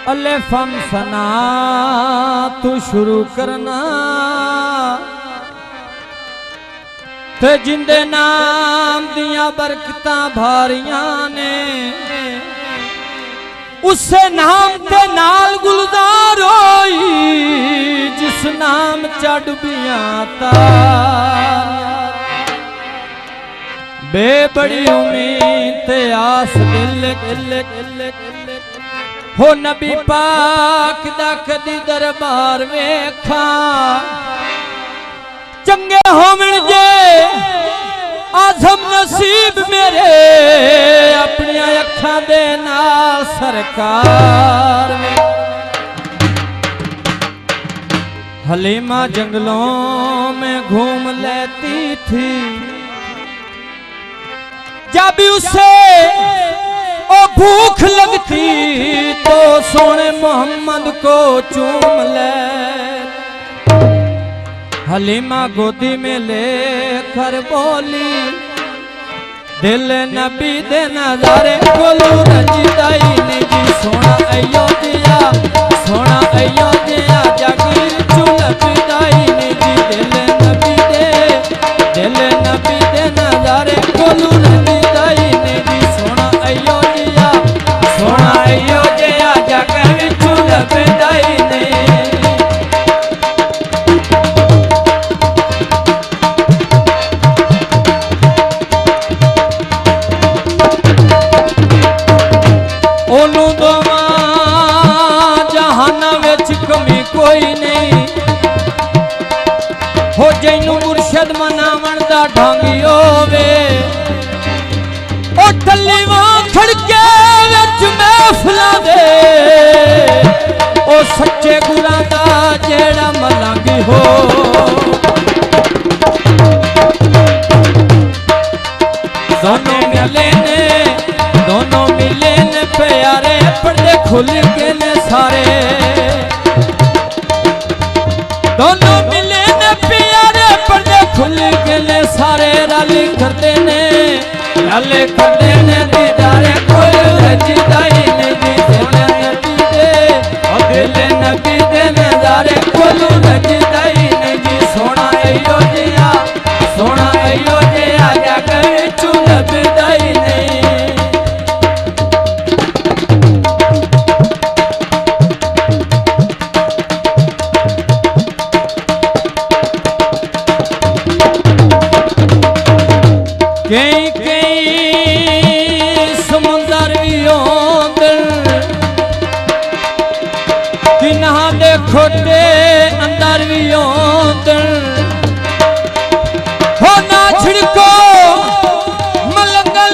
अले फमसना तू शुरू करना ते जिंदे नाम दिया बरकतां भारियां ने उससे नाम ते नाल गुलजार होई जिस नाम चढ़बियां तारियां बे बड़ी उम्मीद ते आस दिल हो नबी पाक दा कदी दरबार वेखा चंगे होवण जे आजम नसीब मेरे अपनी अखां दे नाल सरकार हलीमा जंगलों में घूम लेती थी जब उसे ओ भूख लगती तो सोने मोहम्मद को चूम ले हलीमा गोदी में लेकर बोली दिल नबी दे नजारे कोलू रजिदाई ने जी सोना अयोध्या जागी चुल पिदाई ने जी दिल नबी दे नजारे कोलू रजिदाई ने जी सोना अयोध्या जागी चुल पिदाई ने कोई नहीं हो जैनू मुर्शद मनावण दा ढंग होवे ओ टल्लीवां खड़के विच महफिलां दे ओ सच्चे गुरां दा जेड़ा मलंग हो दोनों मिले ने प्यारे पर्दे खुल के ने सारे दोनों मिले ने प्यारे पर्दे खुल गए सारे रल करते ने दीदारे कोई रजिदाई ने दिल नबी दे नजारे कोई रजिदाई ने जी सोना अयोध्या जाकर चुल बिदाई ने कई समुंदर भी किन्हा दे खोटे अंदर भी हो ना छिड़को मलंगा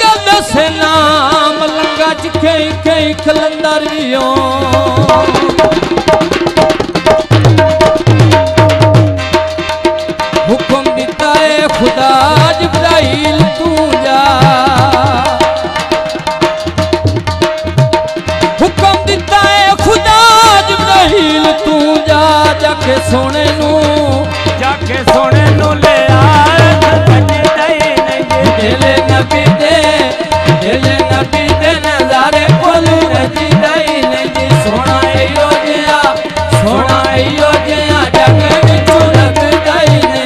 गल दसे ना मलंगा च कई कलंदर भी हुक्म दिता है खुदा जिब्राइल तू जा हुक्म दिता है खुदा जिब्राइल तू जा जाके सोने नू ले आ दिल नबी दे नजारे कोलू रजिदाई ने जी सोना अयोध्या जाके चुल बिदाई ने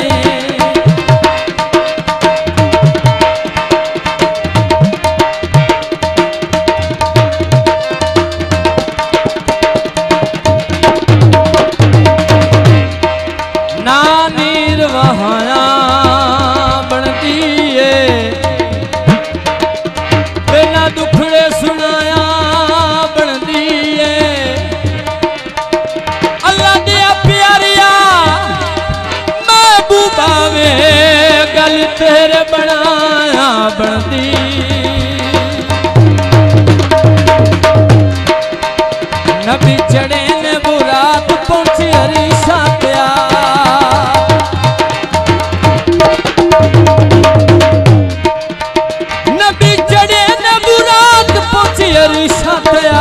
तेरे बनाया बनती नबी चढ़े ने बुरात पहुंची हरीशा त्या नबी चढ़े ने बुरात पहुंची हरीशा त्या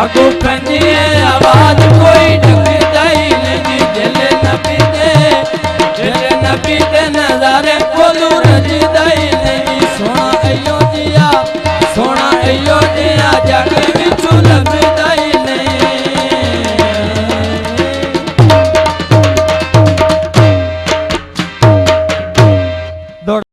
अगू पैंदी है आवाज कोई ढकदाई नहीं दिल नबी दे नजारे कोलू रजिदाई नहीं सोना अयोध्या जागे